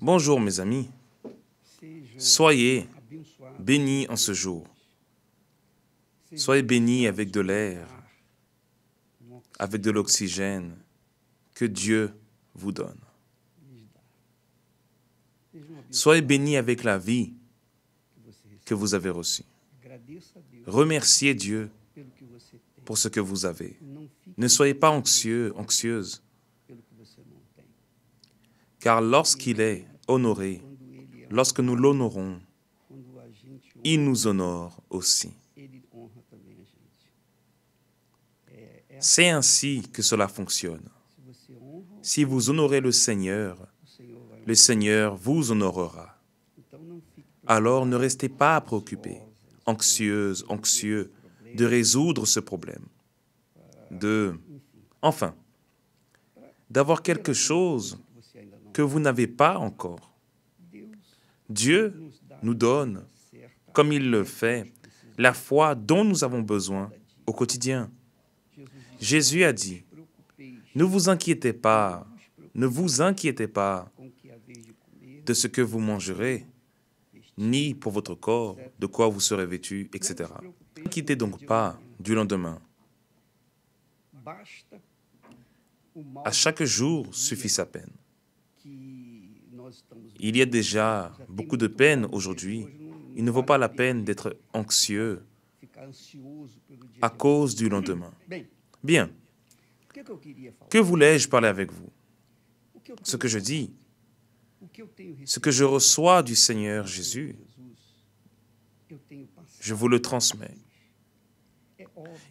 Bonjour mes amis, soyez bénis en ce jour. Soyez bénis avec de l'air, avec de l'oxygène que Dieu vous donne. Soyez bénis avec la vie que vous avez reçue. Remerciez Dieu pour ce que vous avez. Ne soyez pas anxieux, anxieuse, car lorsqu'il est honoré, lorsque nous l'honorons, il nous honore aussi. C'est ainsi que cela fonctionne. Si vous honorez le Seigneur vous honorera. Alors ne restez pas préoccupés, anxieuses, anxieux, de résoudre ce problème. D'avoir quelque chose que vous n'avez pas encore. Dieu nous donne, comme il le fait, la foi dont nous avons besoin au quotidien. Jésus a dit, ne vous inquiétez pas de ce que vous mangerez, ni pour votre corps, de quoi vous serez vêtus, etc. Ne vous inquiétez donc pas du lendemain. À chaque jour suffit sa peine. Il y a déjà beaucoup de peine aujourd'hui. Il ne vaut pas la peine d'être anxieux à cause du lendemain. Bien. Que voulais-je parler avec vous? Ce que je dis, ce que je reçois du Seigneur Jésus, je vous le transmets.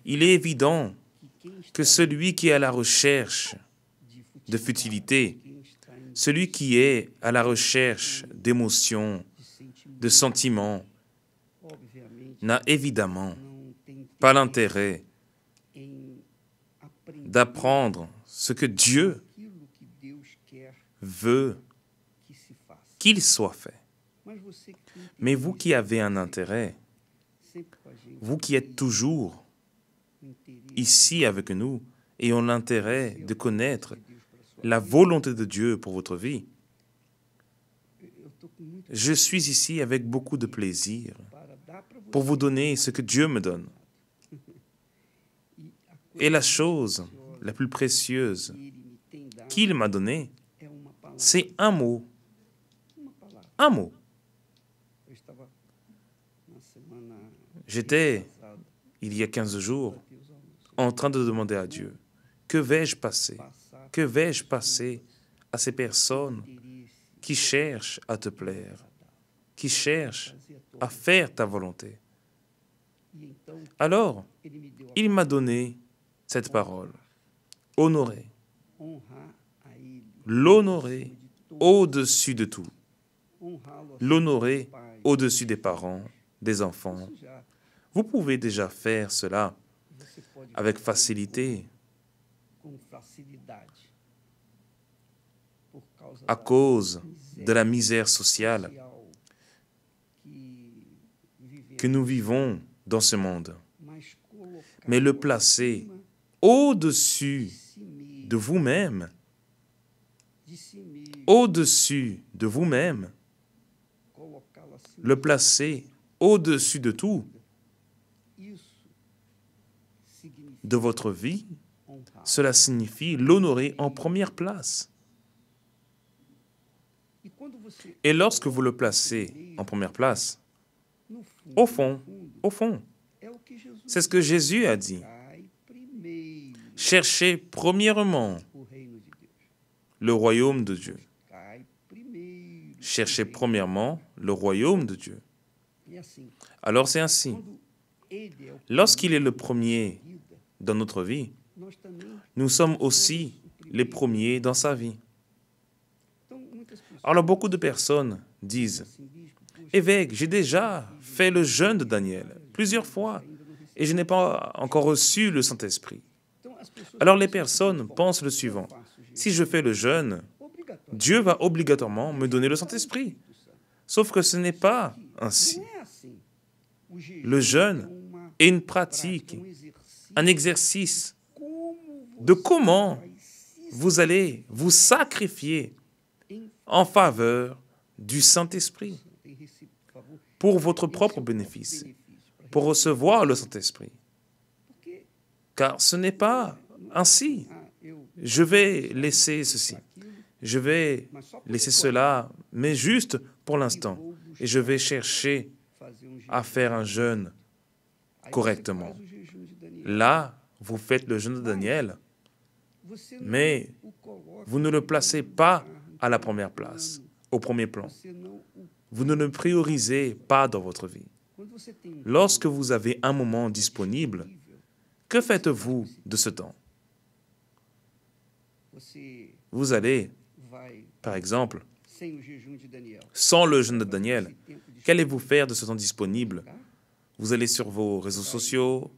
Il est évident que celui qui est à la recherche de futilité, celui qui est à la recherche d'émotions, de sentiments, n'a évidemment pas l'intérêt d'apprendre ce que Dieu veut qu'il soit fait. Mais vous qui avez un intérêt, vous qui êtes toujours ici avec nous et ont l'intérêt de connaître la volonté de Dieu pour votre vie, je suis ici avec beaucoup de plaisir pour vous donner ce que Dieu me donne. Et la chose la plus précieuse qu'il m'a donnée, c'est un mot. Un mot. J'étais, il y a 15 jours, en train de demander à Dieu, que vais-je passer? Que vais-je passer à ces personnes qui cherchent à te plaire, qui cherchent à faire ta volonté? Alors, il m'a donné cette parole. Honorer. L'honorer au-dessus de tout. L'honorer au-dessus des parents, des enfants. Vous pouvez déjà faire cela avec facilité à cause de la misère sociale que nous vivons dans ce monde. Mais le placer au-dessus de vous-même, au-dessus de vous-même, le placer au-dessus de tout, de votre vie, cela signifie l'honorer en première place. Et lorsque vous le placez en première place, au fond, c'est ce que Jésus a dit. Cherchez premièrement le royaume de Dieu. Cherchez premièrement le royaume de Dieu. Alors c'est ainsi. Lorsqu'il est le premier dans notre vie, nous sommes aussi les premiers dans sa vie. Alors beaucoup de personnes disent, « Évêque, j'ai déjà fait le jeûne de Daniel plusieurs fois et je n'ai pas encore reçu le Saint-Esprit. » Alors les personnes pensent le suivant, « Si je fais le jeûne, Dieu va obligatoirement me donner le Saint-Esprit. » Sauf que ce n'est pas ainsi. Le jeûne est une pratique, un exercice de comment vous allez vous sacrifier en faveur du Saint-Esprit, pour votre propre bénéfice, pour recevoir le Saint-Esprit. Car ce n'est pas ainsi. Je vais laisser ceci, je vais laisser cela, mais juste pour l'instant. Et je vais chercher à faire un jeûne correctement. Là, vous faites le jeûne de Daniel, mais vous ne le placez pas à la première place, au premier plan. Vous ne le priorisez pas dans votre vie. Lorsque vous avez un moment disponible, que faites-vous de ce temps? Vous allez, par exemple, sans le jeûne de Daniel, qu'allez-vous faire de ce temps disponible? Vous allez sur vos réseaux sociaux,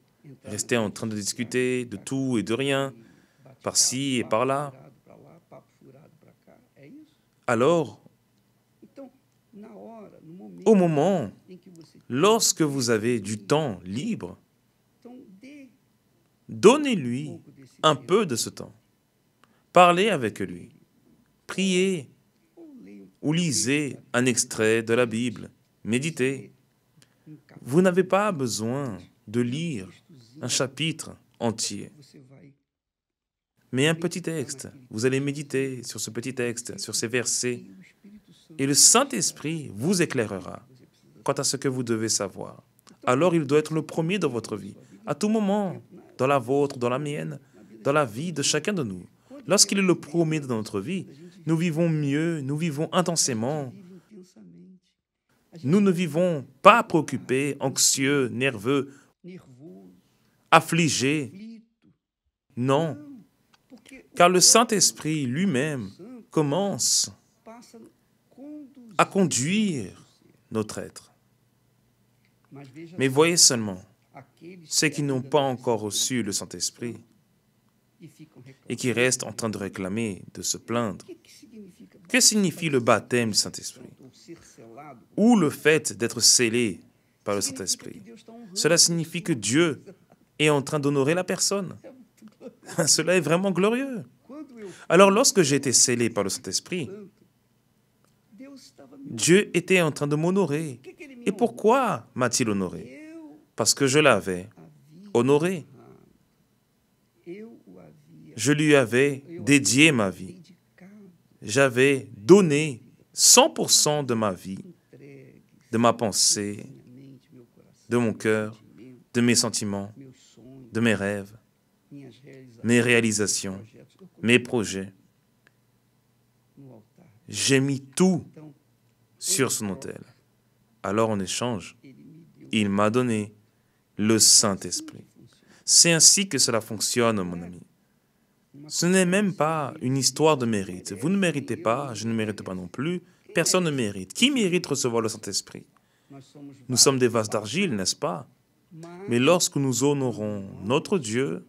rester en train de discuter de tout et de rien, par-ci et par-là. Alors, au moment, lorsque vous avez du temps libre, donnez-lui un peu de ce temps. Parlez avec lui. Priez ou lisez un extrait de la Bible. Méditez. Vous n'avez pas besoin de lire un chapitre entier, mais un petit texte. Vous allez méditer sur ce petit texte, sur ces versets, et le Saint-Esprit vous éclairera quant à ce que vous devez savoir. Alors il doit être le premier dans votre vie, à tout moment, dans la vôtre, dans la mienne, dans la vie de chacun de nous. Lorsqu'il est le premier dans notre vie, nous vivons mieux, nous vivons intensément. Nous ne vivons pas préoccupés, anxieux, nerveux, affligés. Non, car le Saint-Esprit lui-même commence à conduire notre être. Mais voyez seulement, ceux qui n'ont pas encore reçu le Saint-Esprit et qui restent en train de réclamer, de se plaindre. Que signifie le baptême du Saint-Esprit? Ou le fait d'être scellé par le Saint-Esprit? Cela signifie que Dieu est en train d'honorer la personne. Cela est vraiment glorieux. Alors lorsque j'ai été scellé par le Saint-Esprit, Dieu était en train de m'honorer. Et pourquoi m'a-t-il honoré? Parce que je l'avais honoré. Je lui avais dédié ma vie. J'avais donné 100% de ma vie, de ma pensée, de mon cœur, de mes sentiments, de mes rêves, mes réalisations, mes projets. J'ai mis tout sur son autel. Alors en échange, il m'a donné le Saint-Esprit. C'est ainsi que cela fonctionne, mon ami. Ce n'est même pas une histoire de mérite. Vous ne méritez pas, je ne mérite pas non plus. Personne ne mérite. Qui mérite de recevoir le Saint-Esprit? Nous sommes des vases d'argile, n'est-ce pas? Mais lorsque nous honorons notre Dieu,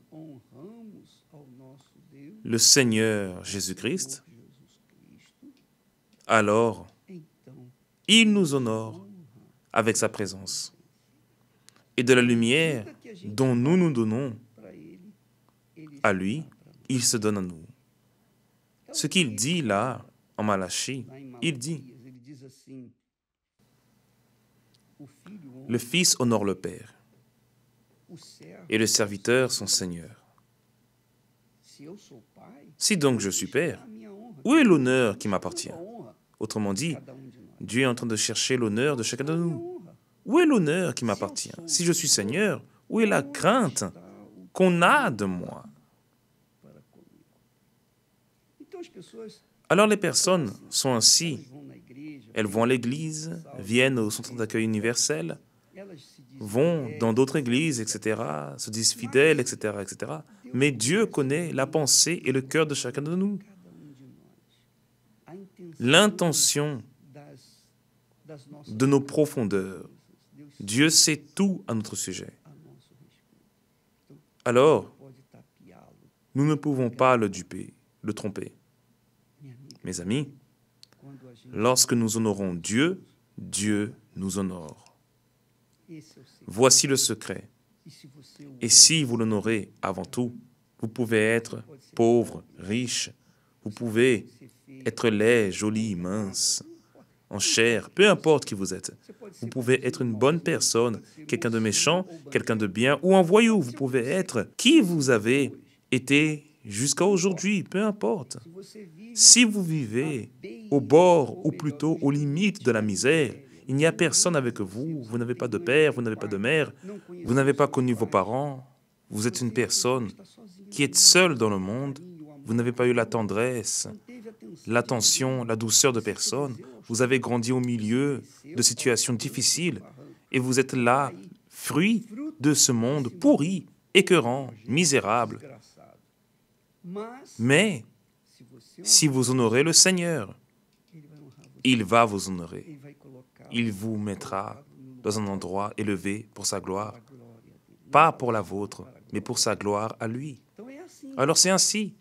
le Seigneur Jésus-Christ, alors il nous honore avec sa présence. Et de la lumière dont nous nous donnons à lui, il se donne à nous. Ce qu'il dit là, en Malachie, il dit, le Fils honore le Père, et le serviteur son Seigneur. Si donc je suis Père, où est l'honneur qui m'appartient? Autrement dit, Dieu est en train de chercher l'honneur de chacun de nous. Où est l'honneur qui m'appartient? Si je suis Seigneur, où est la crainte qu'on a de moi? Alors les personnes sont ainsi. Elles vont à l'église, viennent au centre d'accueil universel, vont dans d'autres églises, etc., se disent fidèles, etc., etc. Mais Dieu connaît la pensée et le cœur de chacun de nous. L'intention de nos profondeurs. Dieu sait tout à notre sujet. Alors, nous ne pouvons pas le duper, le tromper. Mes amis, lorsque nous honorons Dieu, Dieu nous honore. Voici le secret. Et si vous l'honorez avant tout, vous pouvez être pauvre, riche, Vous pouvez être laid, joli, mince, en chair, peu importe qui vous êtes. Vous pouvez être une bonne personne, quelqu'un de méchant, quelqu'un de bien ou un voyou. Vous pouvez être qui vous avez été jusqu'à aujourd'hui, peu importe. Si vous vivez au bord, ou plutôt aux limites de la misère, il n'y a personne avec vous, vous n'avez pas de père, vous n'avez pas de mère, vous n'avez pas connu vos parents, vous êtes une personne qui est seule dans le monde, vous n'avez pas eu la tendresse, l'attention, la douceur de personne, vous avez grandi au milieu de situations difficiles et vous êtes là, fruit de ce monde pourri, écœurant, misérable. Mais si vous honorez le Seigneur, il va vous honorer. Il vous mettra dans un endroit élevé pour sa gloire. Pas pour la vôtre, mais pour sa gloire à lui. Alors c'est ainsi.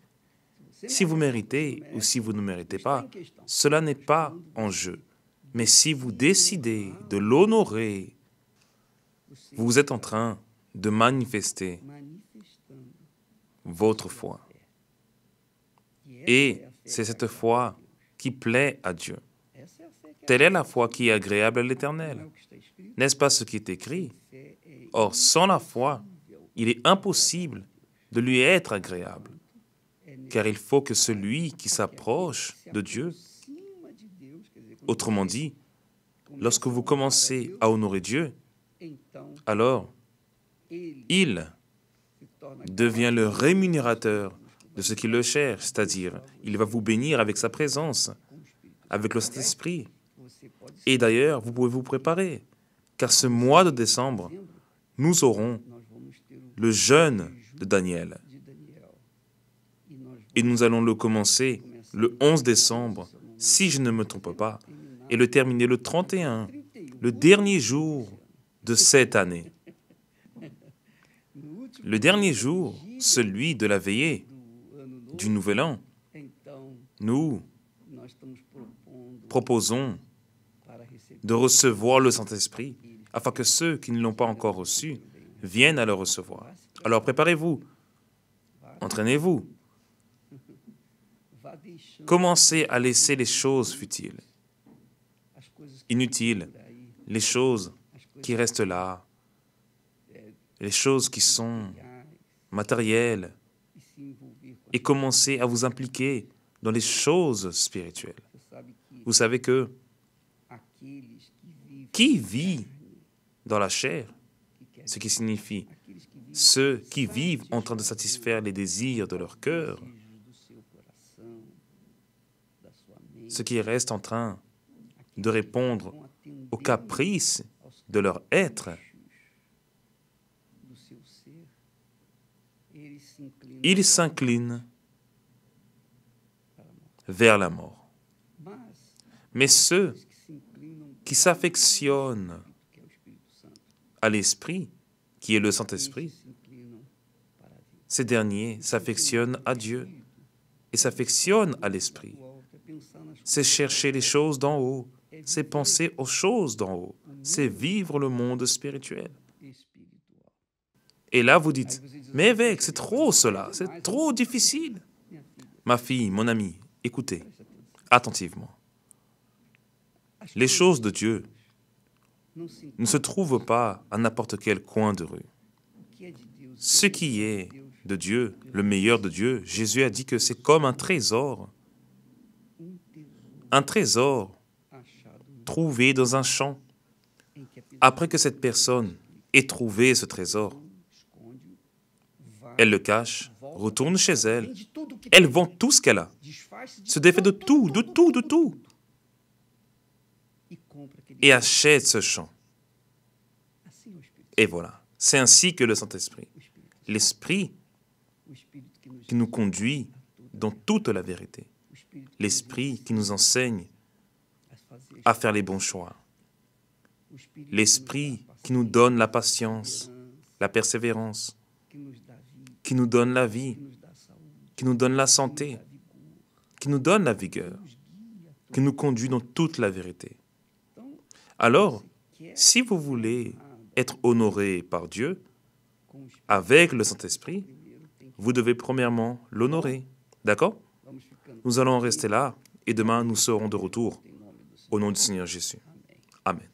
Si vous méritez ou si vous ne méritez pas, cela n'est pas en jeu. Mais si vous décidez de l'honorer, vous êtes en train de manifester votre foi. Et c'est cette foi qui plaît à Dieu. Telle est la foi qui est agréable à l'Éternel. N'est-ce pas ce qui est écrit? Or, sans la foi, il est impossible de lui être agréable, car il faut que celui qui s'approche de Dieu, autrement dit, lorsque vous commencez à honorer Dieu, alors il devient le rémunérateur de ce qui le cherche, c'est-à-dire, il va vous bénir avec sa présence, avec le Saint-Esprit. Et d'ailleurs, vous pouvez vous préparer, car ce mois de décembre, nous aurons le jeûne de Daniel. Et nous allons le commencer le 11 décembre, si je ne me trompe pas, et le terminer le 31, le dernier jour de cette année. Le dernier jour, celui de la veillée du Nouvel An, nous proposons de recevoir le Saint-Esprit, afin que ceux qui ne l'ont pas encore reçu viennent à le recevoir. Alors préparez-vous, entraînez-vous, commencez à laisser les choses futiles, inutiles, les choses qui restent là, les choses qui sont matérielles, et commencez à vous impliquer dans les choses spirituelles. Vous savez que qui vit dans la chair, ce qui signifie ceux qui vivent en train de satisfaire les désirs de leur cœur, ceux qui restent en train de répondre aux caprices de leur être, ils s'inclinent vers la mort. Mais ceux qui s'affectionnent à l'Esprit, qui est le Saint-Esprit, ces derniers s'affectionnent à Dieu et s'affectionnent à l'Esprit. C'est chercher les choses d'en haut, c'est penser aux choses d'en haut, c'est vivre le monde spirituel. Et là, vous dites, mais évêque, c'est trop cela, c'est trop difficile. Ma fille, mon ami, écoutez attentivement. Les choses de Dieu ne se trouvent pas à n'importe quel coin de rue. Ce qui est de Dieu, le meilleur de Dieu, Jésus a dit que c'est comme un trésor trouvé dans un champ. Après que cette personne ait trouvé ce trésor, elle le cache, retourne chez elle, elle vend tout ce qu'elle a, se défait de tout, et achète ce champ. Et voilà, c'est ainsi que le Saint-Esprit, l'Esprit qui nous conduit dans toute la vérité, l'Esprit qui nous enseigne à faire les bons choix, l'Esprit qui nous donne la patience, la persévérance, qui nous donne la vie, qui nous donne la santé, qui nous donne la vigueur, qui nous conduit dans toute la vérité. Alors, si vous voulez être honoré par Dieu, avec le Saint-Esprit, vous devez premièrement l'honorer. D'accord? Nous allons rester là et demain nous serons de retour. Au nom du Seigneur Jésus. Amen.